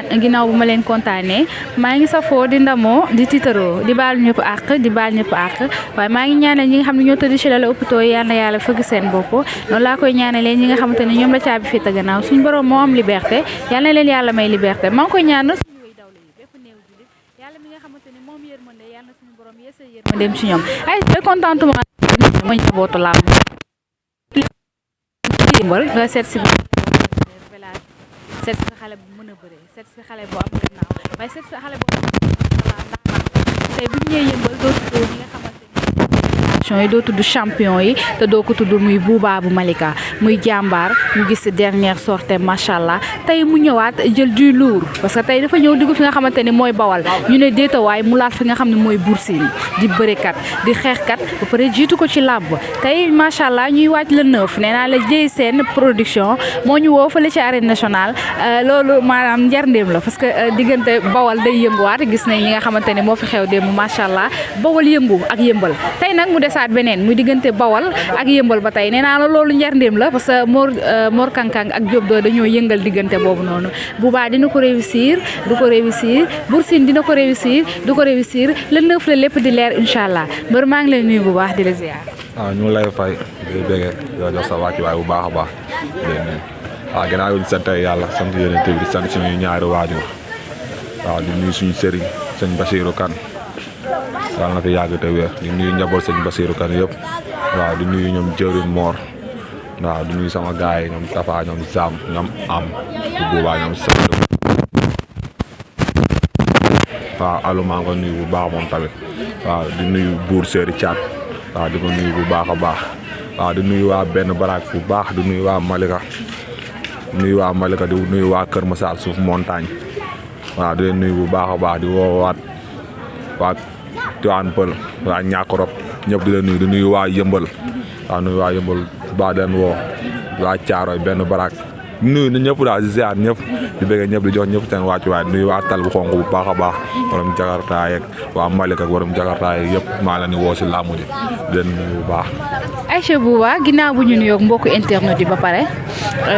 ginnaaw bu ma leen kontaanee maa ngi safoo di ndamoo di tiitaroo di baal ñëpp àq waaye maa ngi ñaanal ñi nga xam ne ñoo tëdd ci lal hôpitaux yi yal na yàlla fëgg seen bopp noonu laa koy ñaanalee ñi nga xamante ne ñoom la caabi fii ta gannaaw suñu borom moo am liberté yal na leen yàlla may liberté maa ngi koy ñaanal suñu way dawle yi bépp néew julit yàlla mi nga xamante ne moom yërmande yàlla suñu borom yeesal yërmandeem ci ñoom ay contentement ma njabootu làmb nga seet si xale bu mën a bëree seet si xale bu am gannaaw waaye seet si xale bu am tey bu ñu ñëwee Yeumbeul doo tudd ñi nga xamante yi doo tudd champion yi te doo ko tudd muy Bouba bu Malika muy jàmbaar ñu gis dernière sortie macha allah tey mu ñëwaat jël du lourd parce que tey dafa ñëw dugg fi nga xamante ni mooy Bawal ñu ne déetawaay mu laat fi nga xam ne mooy Bour Sine di bërekat di xeexkat ba pare jiitu ko ci làmb tey macha allah ñuy wàcc le 9 nee naa la jëy seen production moo ñu woo fële ci arène nationale loolu maanaam njarndéem la parce que diggante Bawal day yënguwaat gis nañ li nga xamante ne moo fi xew démb macha allah Bawal yëngu ak Yeumbeul tey nag mu desaat beneen muy diggante Bawal ak Yeumbeul ba tey nee naa la loolu njarndéem la parce que Mor Kankang ak Diop doo dañoo yëngal diggante boobu noonu Bouba dina ko réussir du ko réussir Bour Sine dina ko réussir du ko réussir le 9 la lépp di leer incha allah mbër maa ngi lay nuyu bu baax di la ziar. waaw ñu ngi lay fay di bëggee di jox sa wàccuwaay bu baax a baax waaw gannaaw yi ñu sant yàlla sant Yonent bi di sant suñu ñaari waajur waaw di nuyu suñu sëriñ sëñ Bassirou Kane yàlla na fi yàgg te wér di nuyu njaboot sëñ Bassirou Kane yëpp waaw di nuyu ñoom jëwriñ Mor waaw di nuyu sama gaay yi ñoom Tafa ñoom Sam ñoom am bu boobaa ñoom sant waaw Alou maa ngi ko nuyu bu baax moom tamit waaw di nuyu Bour Séeri Thiat waaw di ko nuyu bu baax a baax waaw di nuyu waa benn baraak bu baax di nuyu waa Malika di nuyu waa Kër Massar suuf montagne waaw di leen nuyu bu baax a baax di woowaat waa Tivaouane Peulh waa Niakorop ñëpp di leen nuyu di nuyu waa Yeumbeul waaw nuyu waa Yeumbeul baax den woo waa Thiaroye benn baraak nuyu na ñëpp daal di ziar ñëpp di bëgg ñëpp di jox ñëpp seen wàccuwaay nuyu waa tal bu xonk bu baax a baax borom Jakarta yeeg waa Malika ak borom Jakarta yeeg yëpp maa leen di woo si làmb ji di leen nuyu bu baax. Aïcha Bouba ginnaaw bu ñu nuyoog mbokku internet yi ba pare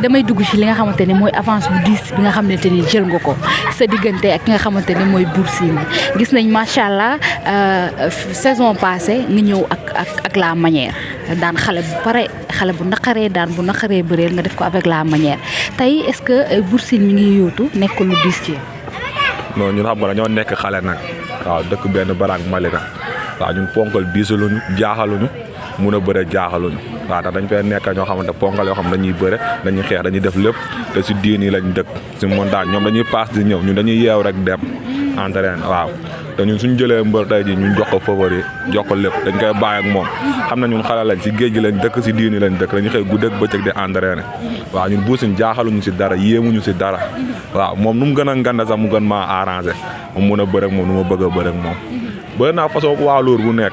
damay dugg ci li nga xamante ne mooy avance bu 10 bi nga xamante ni jël nga ko sa diggante ak ki nga xamante ne mooy Bour Sine gis nañ macha allah saison passée nga ñëw ak la manière daan xale bu pare xale bu naqaree bëreel nga def ko avec la manière tey est-ce que Bour Sine mi ngi yóotu nekk lu 10 ci non ñun xam nga dañoo nekk xale nag waaw dëkk benn baraak Malika waaw ñun ponkal diisaluñu jaaxaluñu mun a bëre jaaxaluñu waaw ndax dañ fay nekk ñoo xamante ponkal yoo xam dañuy bëre dañuy xeex dañuy def lépp te si diin yi lañ dëkk si montagne ñoom dañuy paas di ñëw ñun dañuy yeew rek dem entraîné waaw te ñun suñ jëlee mbër tey ji ñun jox ko favori jox ko lépp dañ koy bàyyi ak moom xam na ñun xale lañ si géej gi lañ dëkk si diin yi lañ dëkk dañuy xëy guddeeg bëccëg di entraîné waaw ñun Bour Sine jaaxaluñu si dara yéemuñu si dara waaw moom nu mu gën a nganda sax mu gën maa arrangé moom mun a bëre ak moom nu ma bëgg a bëre ak moom bëri naa façon poids lourd bu nekk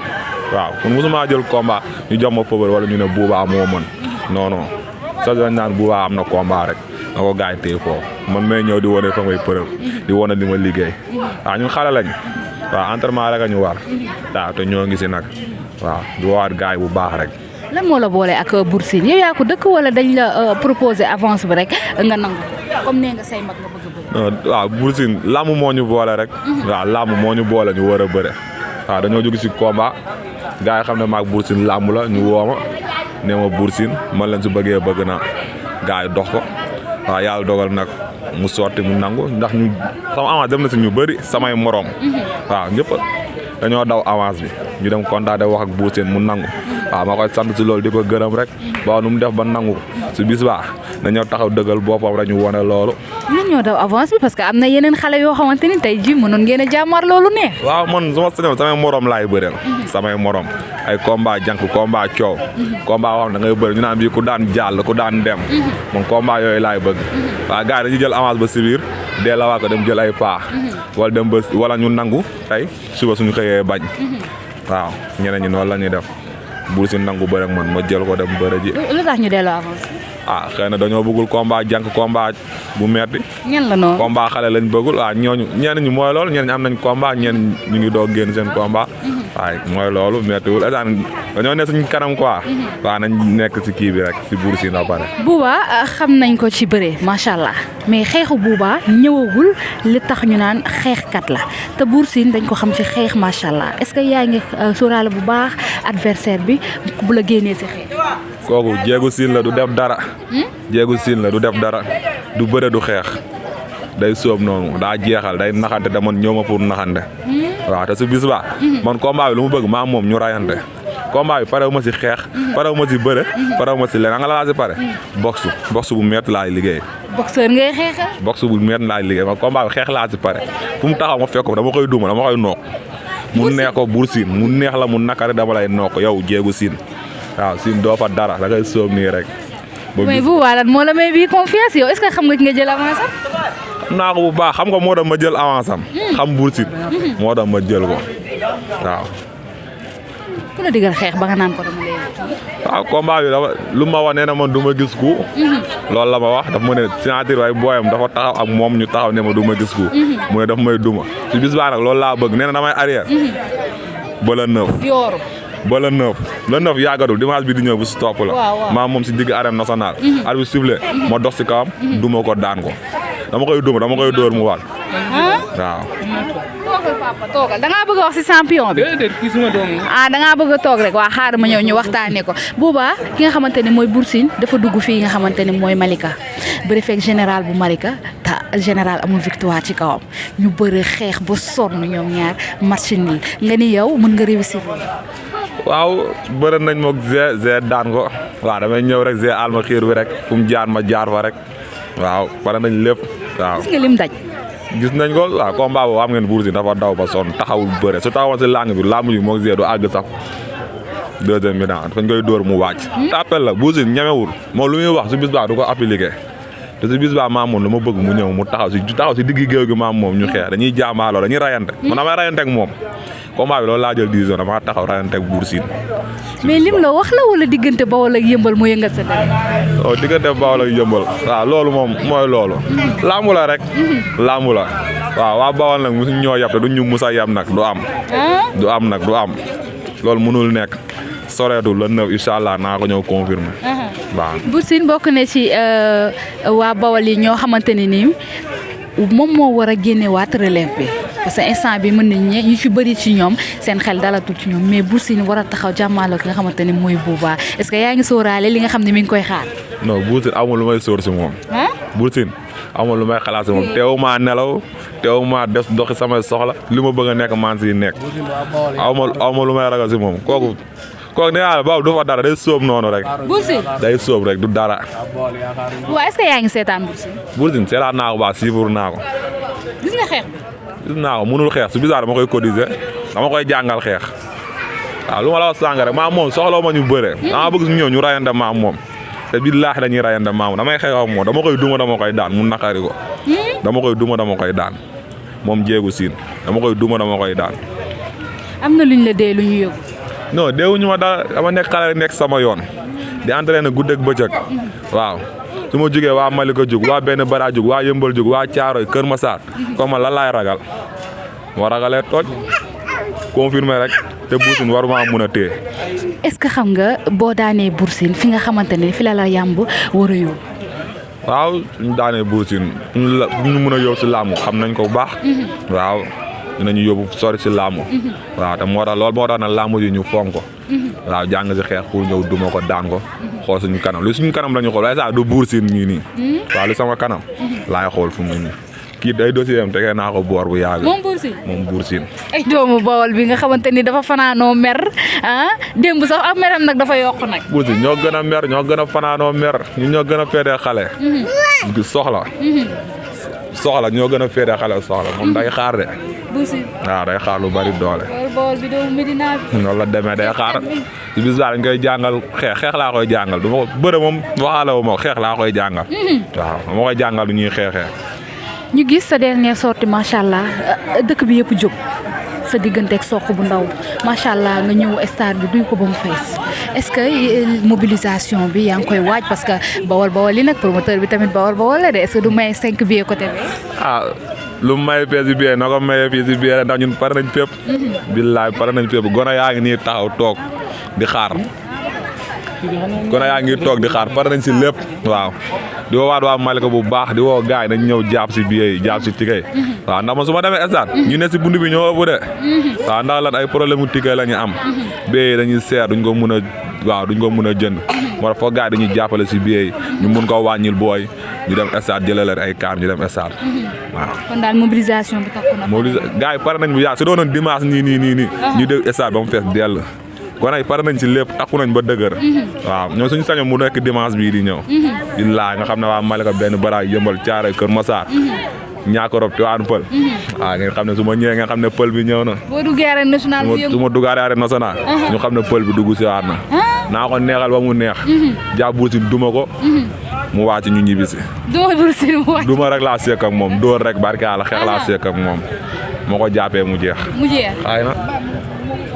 waaw kon mosuma jël combat ñu jox ma favori wala ñu ne Bouba moo mën non non sax dañ naan Bouba am na combat rek na ko gars yi téye foofu man may ñëw di wane fa may preuve di wane li ma liggéey waaw ñun xale lañ waaw entraînement rek a ñu war waaw te ñoo ngi si nag waaw di woowaat gars yi bu baax rek. lan moo la boole ak Bour Sine yow yaa ko dëkk wala dañ la proposer avance bi rek nga nangu comme nee nga say mag nga bëgg a bëri. waaw Bour Sine làmb moo ñu boole rek. waaw làmb moo ñu boole ñu war a bëre waaw dañoo jóg si combat gars yi xam ne maag Bour Sine làmb la ñu woo ma nee ma Bour Sine man leen su bëggee bëgg na gars yi dox ko waaw yàlla dogal nag mu sotti mu nangu ndax ñu sama avance dem na si ñu bëri samay morom waaw ñëpp dañoo daw avance bi ñu dem kontaate wax ak Bour Sine mu nangu waaw ma koy sant si loolu di ko gërëm rek ba nu mu def ba nangu si bis baax dañoo taxaw dëggal boppam rek ñu wone loolu. ñun ñoo daw avance bi parce que am na yeneen xale yoo xamante ni tey jii mënoon ngeen a jàmmaar loolu neex. waaw man su ma sañoon samay morom laay bëreel. samay morom ay combat jànk combat coow. combat yoo xam ne da ngay bëri ñu naan bii ku daan jàll ku daan dem. moom combat yooyu laay bëgg. waaw gars yi dañuy jël avance ba si biir dee la waa ko dem jël ay paa. wala dem ba wala ñu nangu tey suba suñu xëyee bañ. waaw ñeneen ñi noonu la ñuy def Bour Sine nangu bëri ak man ma jël ko dem bëri ji. lu tax ñu delloo avance. ah xëy na dañoo bëggul combat jànk combat bu metti ñan la noonu. combat xale lañ bëggul waaw ñooñu ñenn ñi mooy loolu ñenn ñi am nañ combat ñenn ñu ngi doog génn seen combat waaye mooy loolu mettiwul esaan dañoo ne suñ kanam quoi waaw nañ nekk si kii bi rek si Bour Sine ba pare. Bouba xam nañ ko ci bëre macha allah mais xeexu Bouba ñëwagul li tax ñu naan xeexkat la te Bour Sine dañ ko xam ci xeex macha allah est-ce que yaa ngi sóoraale bu baax adversaire bi bu la génnee si xeex. kooku jéegu siin la du def dara. jéegu siin la du def dara du bëre du xeex day sóob noonu daa jeexal day naxante te man ñëw ma pour naxante. waaw te su bis ba man combat bi lu mu bëgg maa moom ñu rayante combat bi parewu ma si xeex. parewu ma si bëre. parewu ma si leneen nga la laa si pare. boxe bu métti laay liggéey. boxeur ngay xeexal. boxe bu métti laay liggéey man combat bi xeex laa si pare fu mu taxaw ma fekk ko dama koy duma dama koy nook. mu neex ko Bour Sine mu neex la mu nakari dama lay nook yow jéegu siin waaw siin doo fa dara da ngay sóob nii rek. mais bu waalan moo la may bii confiance yow est-ce que xam nga ki nga jël avance am. xam naa ko bu baax xam nga moo tax ma jël avance am. xam Bour Sine moo tax ma jël ko waaw. ku la digal xeex ba nga naan ko dama lay waaw combat bi dafa lu ma wax nee na man du ma gis ku. loolu la ma wax daf ma ne signature waaye booyam dafa taxaw ak moom ñu taxaw ne ma du ma gis ku. mu ne daf may duma ci bis baa nag loolu laa bëgg nee na damay arrière. ba la 9. yooru. ba le 9 yàggatul dimanche bi di ñëw bu si topp la. maa moom si digg arène nationale. arbitre bi sifflé ma dox si kawam. duma ko daan ko dama koy duma dama koy dóor mu waat. waaw. toogal papa toogal da ngaa bëgg a wax si champion bi. déedéet kii suma doom ah da ngaa bëgg a toog rek waa xaaral ma ñëw ñu waxtaanee ko Bouba ki nga xamante ne mooy Bour Sine dafa dugg fii nga xamante ne mooy Malika bëri fekk général bu Malika te général amul victoire ci kawam ñu bëri xeex ba sonn ñoom ñaar match nul nga ni yow mën nga réussir. waaw bëri nañ moog Zé daan ko waaw damay ñëw rek Zé alma xiir bi rek fu mu jaar ma jaar fa rek waaw pare nañ lépp waaw. gis nga lim daj. gis nañ ko waaw combat boobu xam ngeen Bour Sine dafa daw ba sonn taxawul bëre su taxawoon si langue bi làmb ji moog Zé du àgg sax deuxième mi-temps fañ koy dóor mu wàcc. appel la Bour Sine ñemewul moom lu muy wax si bis baa du ko appliqué te si bis baa maam moom lu ma bëgg mu ñëw mu taxaw si diggi géew gi maam moom ñu xeex dañuy jaamaaloo dañuy rayante man damay rayante ak moom combat bi loolu laa jël décision dama taxaw rayante ak Bour Sine. mais lim la wax la wala diggante Bawol ak Yëmbal mu yëngal sa dara. oh diggante Bawol ak Yëmbal waaw loolu moom mooy loolu. làmb la rek. làmb la waaw waa Bawol nag musuñ ñoo yab te duñ ñu musa yab nag du am. du am nag du am loolu mënul nekk soreetul la 9 incha allah naa ko ñëw confirmer. waaw Bour Sine bokk na ci waa Bawol yi ñoo xamante ne nii moom moo war a génnewaat relève bi. parce que instant bi mën nañ ñu ci bëri ci ñoom seen xel dalatul ci ñoom mais Bour Sine war a taxaw jàmmaarloo ki nga xamante ne mooy Bouba est-ce que yaa ngi sóoraale li nga xam ne mi ngi koy xaar. non Bour Sine amul lu may sóor si moom. Bour Sine amul lu may xalaat si moom teewu maa nelaw teewu maa des doxi samay soxla li ma bëgg a nekk maan si nekk. aw ma lu may ragal si moom kooku nee naa la boobu du fa dara day sóob noonu rek. Bour Sine day sóob rek du dara. waaw est-ce que yaa ngi seetaan Bour Sine. Bour Sine seetaan naa ko baax siifur naa ko. gis nga xeex bi. gis naa ko mënul xeex su bisaa dama koy cotiser dama koy jàngal xeex waaw lu ma la wax sàng rek maa moom soxla ma ñu bëre dama bëgg su ñëw ñu rayante maa moom te billaahi dañuy rayante maa moom damay xeex ak moom dama koy duma dama koy daan mu naqari ko dama koy duma dama koy daan moom jéegu siin dama koy duma dama koy daan. am na luñ la dee lu ñu yóbbu. non deewuñu ma dara dama nekk xale nekk sama yoon di entraîné guddeeg bëccëg waaw su ma jógee waa Malika jóg waa benn bara jóg waa Yëmbal jóg waa Caaroy Kër Masaar comme man lan laay ragal moo ragalee tooj confirmé rek te Bour Sine waruma mun a téye. est-ce que xam nga boo daanee Bour Sine fi nga xamante ne fi la yàmb war a yóbbu. waaw suñu daanee Bour Sine ñu mun a yóbbu si làmb xam nañ ko bu baax. waaw dinañu yóbbu sori si làmb. waaw te moo tax loolu moo tax na làmb yi ñu fonk ko. waaw jàng si xeex pour ñëw duma ko daan ko xool suñu kanam li suñu kanam la ñu xool waaye sax du Bour Sine nii. waaw li sama kanam laay xool fu mu nii kii day dossier am tegee naa ko boor bu yàgg. moom Bour Sine moom Bour Sine. ay doomu Bawol bi nga xamante ni dafa fanaanoo mer démb sax ak meram nag dafa yokk nag. Bour Sine ñoo gën a mer ñoo gën a fanaanoo mer ñu ñoo gën a féetee xale. soxla ñoo gën a féetee xale soxla moom day xaar de. Bour Sine waaw day xaar lu bari doole. Bawol bi doomu Medina bi. noonu la demee day xaar si bis daal dañ koy jàngal xeex laa koy jàngal du ma ko bëre moom waxaale wu ma xeex laa koy jàngal. waaw dama koy jàngal lu ñuy xeexee. ñu gis sa dernière sortie macha allah dëkk bi yëpp jóg sa digganteeg Sokh bu ndaw macha allah nga ñëw stade bi duy ko ba mu fees est-ce que mobilisation bi yaa ngi koy waaj parce que bawol li nag promoteur bi tamit bawol la de est-ce que du may 5 billets côté bi. lu mu may fee si biir na ko mayee fii si biir ndax ñun pare nañ fépp. billaay pare nañ fépp gone yaa ngi nii taxaw toog di xaar. gone yaa ngi toog di xaar pare nañ si lépp waaw. di woowaat waa Malika bu baax di woo gaay nañ ñëw jàpp si billet yi jàpp si ticket yi. waaw ndax man su ma demee stade ñu ne si bund bi ñoo ëpp de. waaw ndax lan ay problème mu ticket la ñu am. billet yi dañuy seer duñ ko mun a waaw duñ ko mun a jënd moo tax foog gaay dañuy jàppale si billet yi ñu mun ko wàññil booy ñu dem stade jëlee leen ay car ñu dem stade waaw. kon daal mobilisation bi takku na. gaay yi pare nañ bu yaa su doonoon dimanche nii. ñu dégg stade ba mu fees dell. kon ay pare nañ si lépp takku nañ ba dëgër. waaw ñoom suñu sañoon mu nekk dimanche bii di ñëw. billaahi nga xam ne waa Malika benn baraay yëmbal Caaroy Kër Masaar. ñaaka rob Tivaouane Pël. waaw ngeen xam ne su ma ñëwee nga xam ne pël bi ñëw na. boo duggee arène nationale bi su ma duggee arène nationale. ñu xam ne pël bi dugg si waat na. naa ko neexal ba mu neex. jàpp Bour Sine duma ko. mu wàcc ñu ñibbi si. duma Bour Sine mu wàcc. duma rek laa seek ak moom dóor rek barke Yàlla xeex laa seek ak moom. moo ko jàppee mu jeex. xëy na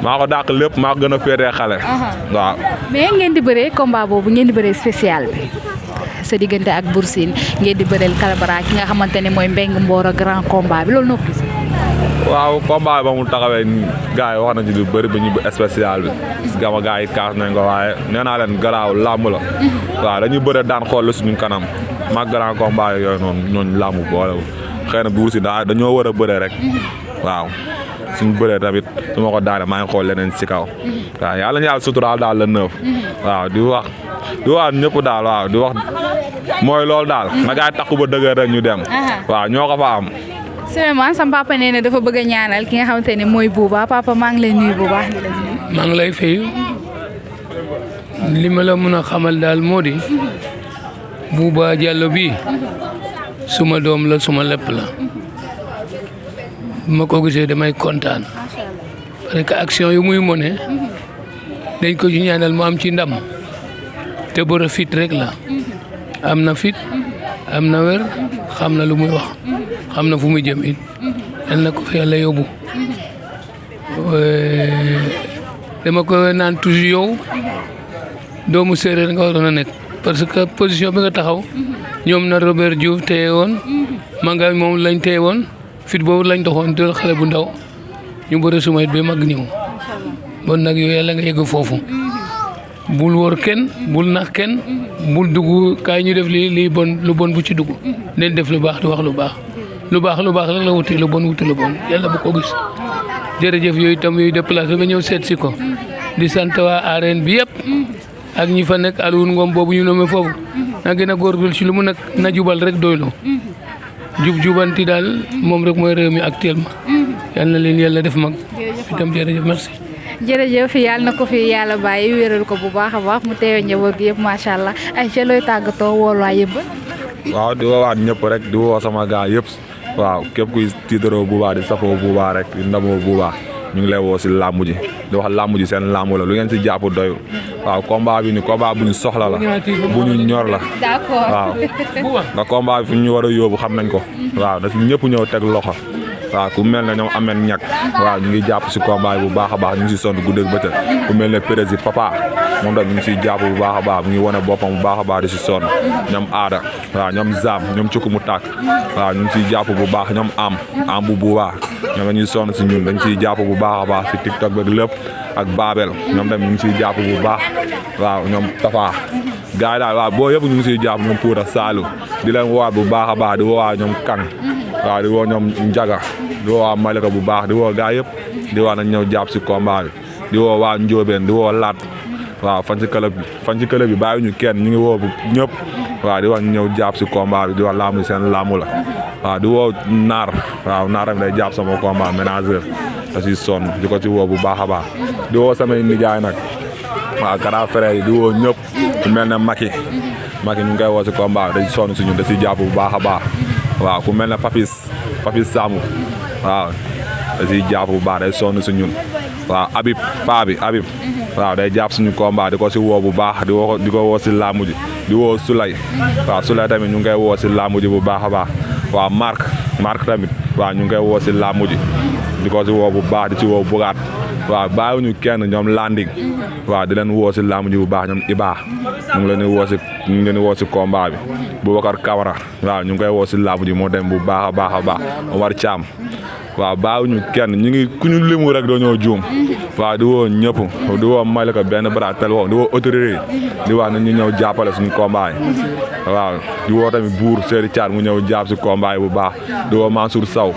maa ko dàq lépp maa ko gën a féetee xale. waaw. mais ngeen di bëree combat boobu ngeen di bëree spécial bi sa diggante ak Bour Sine ngeen di bëreel Kalabara ki nga xamante ne mooy Mbengue Mboro grand combat bi loolu noo ko gis. waaw combat ba mu taxawee gars yi wax nañu lu bëri ba ñu spécial bi. gama gars yi kaas nañ ko waaye nee naa leen garaaw làmb la. waaw dañuy bëre daan xool la suñu kanam mag grand combat yooyu noonu ñooñu làmb boolewul xëy na Bour Sine dañoo war a bëre rek waaw. suñu bëree tamit su ma ko daane maa ngi xool leneen si kaw waaw yàlla na yàlla suturaal daal la neuf waaw di wax ñëpp daal waaw di wax mooy loolu daal na gaay takku ba dëgër rek ñu dem waaw ñoo ko fa am. Souleymane sam papa nee na dafa bëgg a ñaanal ki nga xamante ne mooy Bouba papa maa ngi lay nuyu bu baax di la nuyu. maa ngi lay fay li ma la mën a xamal daal moo di Bouba Diallo bi suma doom la suma lépp la. ma ko gisee damay kontaan parce que action yu muy mone dañ ko ci ñaanal mu am ci ndam te bëre fit rek la am na fit am na wér xam na lu muy wax xam na fu muy jëm it yal na ko fi yàlla yóbbu dama ko naan toujours yow doomu séeréer nga waroon a nekk parce que position bi nga taxaw ñoom na Robert Diouf téye woon Manga moom lañ téye woon fit boobu lañ doxoon doon xale bu ndaw ñu bëre suma it ba mag ñëw bon nag yow yàlla nga yegg foofu bul wóor kenn bul nax kenn bul dugg kaay ñu def lii bon lu bon bu ci dugg leen def lu baax di wax lu baax rek la wuti lu bon yàlla bu ko gis jërëjëf yooyu itam yooyu déplacé ba ñëw seet si ko di sant waa arène bi yëpp ak ñi fa nekk Alioune Ngom boobu ñu nommé foofu na gën a góorgóorlu ci lu mu nekk na jubal rek doyloo jubanti daal moom rek mooy réew mi actuellement yal na leen yàlla def mag itam jërëjëf merci. jërëjëf yàlla na ko fi yàlla bàyyi wéral ko bu baax a baax mu teewee njaboot gi yëpp macha allah ay ca looy tàggatoo wool waa yëpp. waaw di woowaat ñëpp rek di woo sama gaa yëpp waaw képp kuy tiitaroo Bouba di safoo Bouba rek di ndamoo Bouba ñu ngi lay woo si làmb ji di wax làmb ji seen làmb la lu ngeen si jàpp doyul waaw combat bi ni combat bu ñu soxla la bu ñu ñor la. d'accord waaw ndax combat bi fu ñu war a yóbbu xam nañ ko waaw da si ñëpp ñëw teg loxo waaw ku mel ne ñoom ameen ñàkk waaw ñu ngi jàpp si combat bi bu baax a baax ñu ngi si sonn guddeeg bëccëg ku mel ne président papa moom tam ñu ngi siy jàpp bu baax a baax mu ngi wane boppam bu baax a baax di si sonn ñoom aada waaw ñoom zaam ñoom cukku mu tàkk waaw ñu ngi siy jàpp bu baax ñoom am bu Bouba ñoom dañuy sonn si ñun dañ siy jàpp bu baax a baax si TikTok beeg lépp ak Babel ñoom tam ñu ngi siy jàpp bu baax waaw ñoom Tafa gars yi daal waaw boo yëpp ñu ngi siy jàpp ñoom Poura Saalu di leen woowaat bu baax a baax di woowaa ñoom Kan waaw di woo ñoom Njaga di woo waa Malika bu baax di woo gaa yëpp di wax nañ ñëw jàpp si combat bi di woo waa Njóobeen di woo Laat waaw fan ci club bi bàyyi ñu kenn ñu ngi woo ñëpp waaw di wax ñu ñëw jàpp si combat bi di wax laamu seen laamu la waaw di woo Naar waaw Naar tamit day jàpp sama combat ménageur da si sonn di ko ci woo bu baax a baax di woo samay nijaay nag waaw Kara frère yi di woo ñëpp ku mel ne Maki ñu ngi koy woo si combat bi da si sonn si ñun da si jàpp bu baax a baax waaw ku mel ne Papis Samou waaw da siy jàpp bu baax day sonn si ñun waaw Habib waaw day jàpp suñu combat di ko si woo bu baax di ko woo si làmb ji di woo Soulay waaw Soulay tamit ñu ngi koy woo si làmb ji bu baax a baax waaw Marc tamit waaw ñu ngi koy woo si làmb ji di ko si woo bu baax di ci woo Bugaat waaw bàyyiwuñu kenn ñoom landing waaw di leen woo si làmb ji bu baax ñoom Iba ñu ngi leen di woo si combat bi Boubacar Camara waaw ñu ngi koy woo si làmb ji moo dem bu baax a baax Omar Thiam waaw bàyyiwuñu kenn ñu ngi ku ñu limu rek dañoo juum waaw di woo ñëpp di woo Malika benn bara tel woo di woo autorité yi di wax na ñu ñëw jàppale suñu combat yi waaw di woo tamit buur Seydou Thiat mu ñëw jàpp si combat yi bu baax di woo Mansour Sow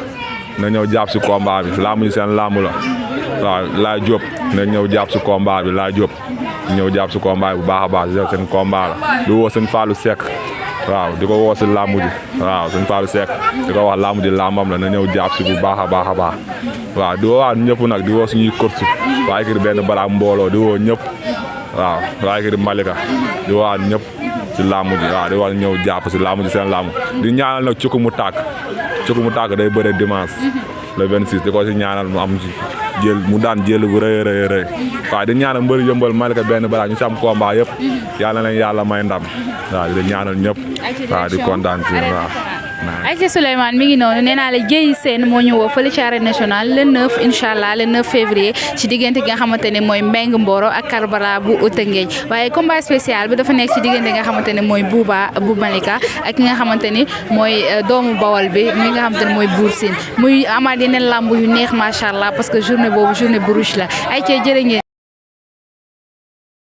na ñëw jàpp si combat bi làmb ji seen làmb la waaw Laay Diop na ñëw jàpp si combat bi Laay Diop ñëw jàpp si combat bi bu baax a baax seen combat la di woo sëñ Fallou Seck waaw di ko woo si làmb ji waaw sëñ Fallou Seck di ko wax làmb ji làmbam la na ñëw jàpp si bu baax a baax waaw di woowaat ñëpp nag di woo suñuy course waa écurie benn baraak mbooloo di woo ñëpp waaw waa écurie Malika di woowaat ñëpp si làmb ji waaw di wax ñëw jàpp si làmb ji seen làmb di ñaanal nag cukku mu tàkk day bëre dimanche le 26 di ko si ñaanal mu am jël mu daan jël bu rëy waaw di ñaanal mbëri yëmbal Malika benn baraak ñu si am combat yëpp yàlla leen yàlla may ndam waaw di ñaanal ñëpp waaw di kontaan ci waaw Aïcha Souleymane mi ngi noonu nee naa la Dieye Sène moo ñu woo fële ci arène nationale le 9 incha allah le 9 février ci diggante gi nga xamante ne mooy Mbeng Mboro ak Karbala bu Tëngéej waaye combat spécial bi dafa nekk ci diggante nga xamante ne mooy Bouba bu Malika ak ki nga xamante ni mooy doomu Bawol bi mi nga xamante ne mooy Bour Sine muy amaat yeneen lamb yu neex macha allah parce que journée boobu journée bu riche la Aïcha jërë ngeen